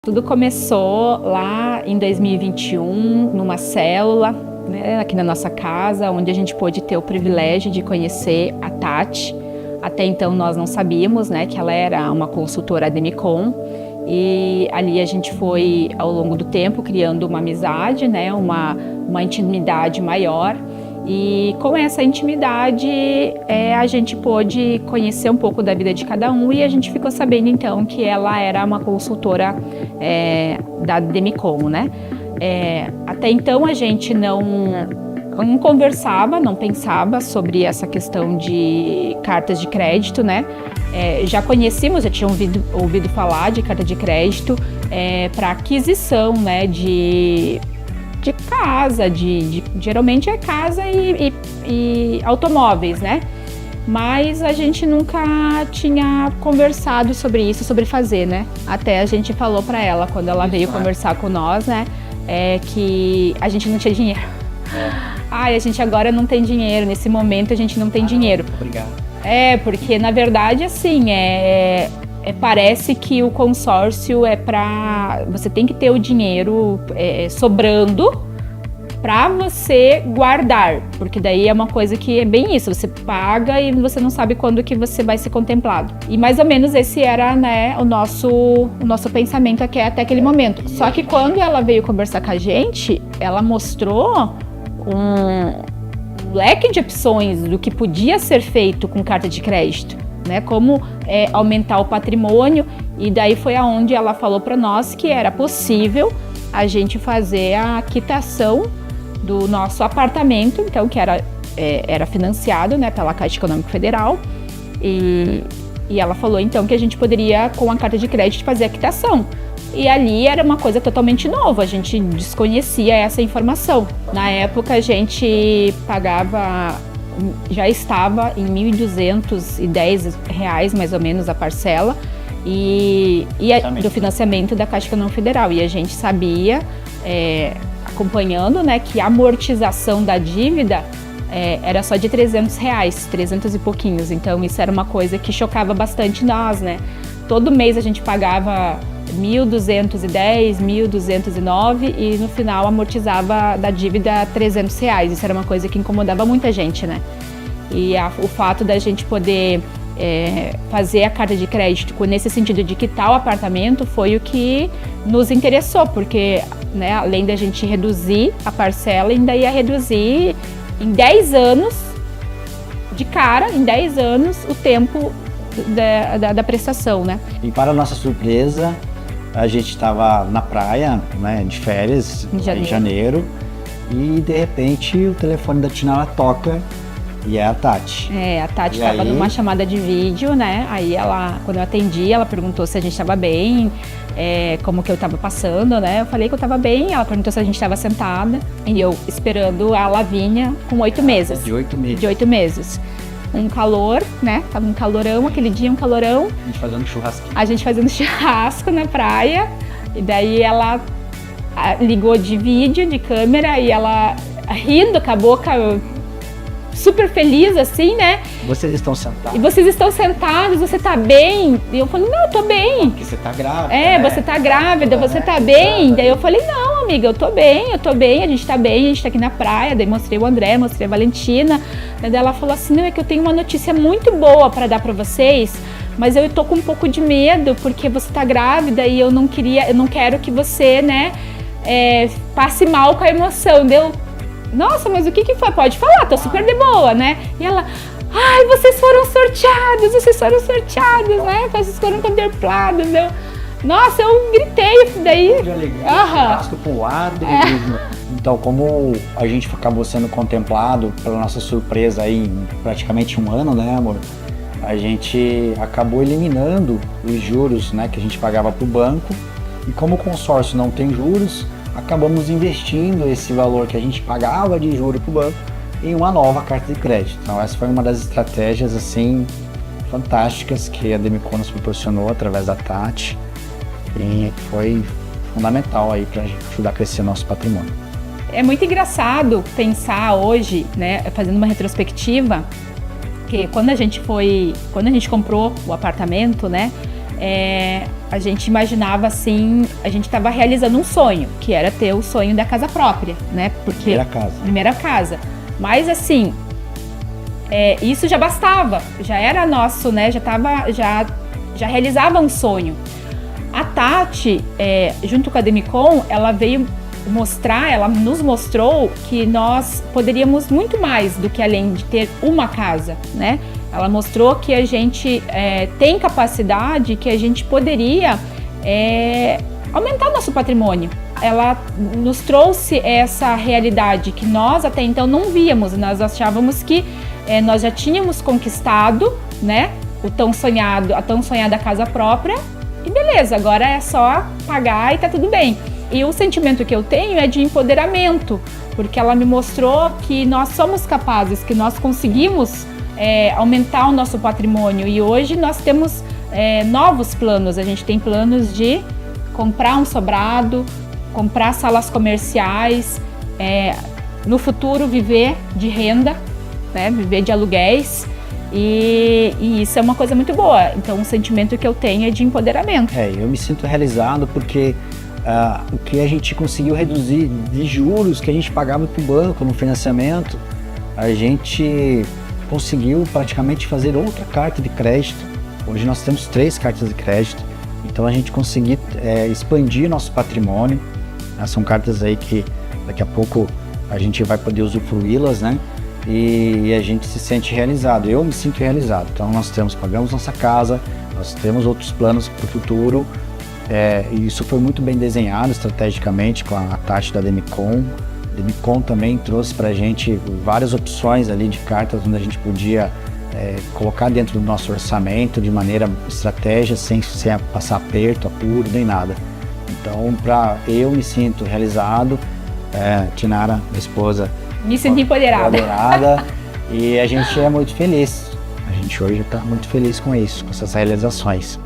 Tudo começou lá em 2021, numa célula, né, aqui na nossa casa, onde a gente pôde ter o privilégio de conhecer a Tati. Até então nós não sabíamos, né, que ela era uma consultora Ademicon, e ali a gente foi, ao longo do tempo, criando uma amizade, né, uma intimidade maior. E com essa intimidade a gente pôde conhecer um pouco da vida de cada um, e a gente ficou sabendo então que ela era uma consultora da Ademicon, né? Até então a gente não conversava, não pensava sobre essa questão de cartas de crédito, né? Já conhecíamos, já tinha ouvido falar de carta de crédito para aquisição, né, de casa, geralmente é casa e automóveis, né? Mas a gente nunca tinha conversado sobre isso, sobre fazer, né? Até a gente falou para ela, quando ela veio conversar com nós, né? Que a gente não tinha dinheiro. Ai, a gente agora não tem dinheiro, nesse momento a gente não tem dinheiro. Obrigado. Porque na verdade, assim, parece que o consórcio você tem que ter o dinheiro sobrando para você guardar, porque daí é uma coisa que é bem isso, você paga e você não sabe quando que você vai ser contemplado. E mais ou menos esse era, né, o nosso pensamento aqui até aquele momento. Só que quando ela veio conversar com a gente, ela mostrou um leque de opções do que podia ser feito com carta de crédito, né? Como aumentar o patrimônio, e daí foi aonde ela falou para nós que era possível a gente fazer a quitação do nosso apartamento, então que era financiado, né, pela Caixa Econômica Federal, e ela falou então que a gente poderia, com a carta de crédito, fazer a quitação. E ali era uma coisa totalmente nova, a gente desconhecia essa informação. Na época a gente pagava, já estava em R$ 1.210 mais ou menos a parcela, do financiamento da Caixa Econômica Federal. E a gente sabia, acompanhando, né, que a amortização da dívida era só de R$ 300 e pouquinhos. Então isso era uma coisa que chocava bastante nós, né? Todo mês a gente pagava R$ 1.210, R$ 1.209 e no final amortizava da dívida R$ 300. Isso era uma coisa que incomodava muita gente, né? E o fato da gente poder fazer a carta de crédito nesse sentido de quitar o apartamento foi o que nos interessou, porque, né, além da gente reduzir a parcela, ainda ia reduzir em 10 anos, de cara, em 10 anos, o tempo da prestação, né? E para nossa surpresa, a gente estava na praia, né, de férias, em janeiro, e de repente o telefone da Tinara toca e é a Tati. A Tati estava numa chamada de vídeo, né? Aí quando eu atendi, ela perguntou se a gente estava bem, como que eu estava passando, né? Eu falei que eu estava bem, ela perguntou se a gente estava sentada, e eu esperando a Lavínia com 8 meses. De 8 meses. De 8 meses. Um calor, né? Tava um calorão, aquele dia um calorão. A gente fazendo churrasquinho. A gente fazendo churrasco na praia. E daí ela ligou de vídeo, de câmera, e ela rindo com a boca super feliz, assim, né? Vocês estão sentados. E vocês estão sentados, você tá bem? E eu falei, não, eu tô bem. Porque você tá grávida. Né? Você tá grávida, você tá bem. Daí eu falei, não, amiga, eu tô bem, a gente tá bem, a gente tá aqui na praia. Daí mostrei o André, mostrei a Valentina. Daí ela falou assim, não, é que eu tenho uma notícia muito boa pra dar pra vocês, mas eu tô com um pouco de medo, porque você tá grávida e eu não quero que você, né, passe mal com a emoção. Deu, nossa, mas o que foi? Pode falar, tô super de boa, né? E ela, ai, vocês foram sorteados, né? Vocês foram contemplados, nossa, eu gritei daí. De alegria, churrasco pro lado. Então, como a gente acabou sendo contemplado, pela nossa surpresa aí, em praticamente um ano, né, amor? A gente acabou eliminando os juros, né, que a gente pagava pro banco. E como o consórcio não tem juros, acabamos investindo esse valor que a gente pagava de juros para o banco em uma nova carta de crédito. Então essa foi uma das estratégias assim fantásticas que a Ademicon nos proporcionou através da Tati, e foi fundamental aí para ajudar a crescer o nosso patrimônio. É muito engraçado pensar hoje, né, fazendo uma retrospectiva, que quando a gente comprou o apartamento, né, a gente imaginava assim, a gente estava realizando um sonho, que era ter o sonho da casa própria, né? Porque primeira casa. Mas assim, isso já bastava, já era nosso, né? Já realizava um sonho. A Tati, junto com a Demicon, ela veio ela nos mostrou que nós poderíamos muito mais do que além de ter uma casa, né? Ela mostrou que a gente tem capacidade, que a gente poderia aumentar nosso patrimônio. Ela nos trouxe essa realidade que nós até então não víamos. Nós achávamos que nós já tínhamos conquistado, né, a tão sonhada casa própria, e beleza, agora é só pagar e tá tudo bem. E o sentimento que eu tenho é de empoderamento, porque ela me mostrou que nós somos capazes, que nós conseguimos aumentar o nosso patrimônio. E hoje nós temos novos planos. A gente tem planos de comprar um sobrado, comprar salas comerciais, no futuro viver de renda, né? Viver de aluguéis. E isso é uma coisa muito boa. Então o sentimento que eu tenho é de empoderamento. Eu me sinto realizado porque o que a gente conseguiu reduzir de juros que a gente pagava para o banco no financiamento, a gente conseguiu praticamente fazer outra carta de crédito. Hoje nós temos 3 cartas de crédito, então a gente conseguiu expandir nosso patrimônio. São cartas aí que daqui a pouco a gente vai poder usufruí-las, né? E a gente se sente realizado. Eu me sinto realizado. Então nós pagamos nossa casa, nós temos outros planos para o futuro. E isso foi muito bem desenhado estrategicamente com a Tati da Demicon. A Demicon também trouxe para a gente várias opções ali de cartas onde a gente podia colocar dentro do nosso orçamento de maneira estratégica, sem passar aperto, apuro, nem nada. Então, eu me sinto realizado. Tinara, minha esposa, me sinto empoderada. E a gente é muito feliz. A gente hoje está muito feliz com isso, com essas realizações.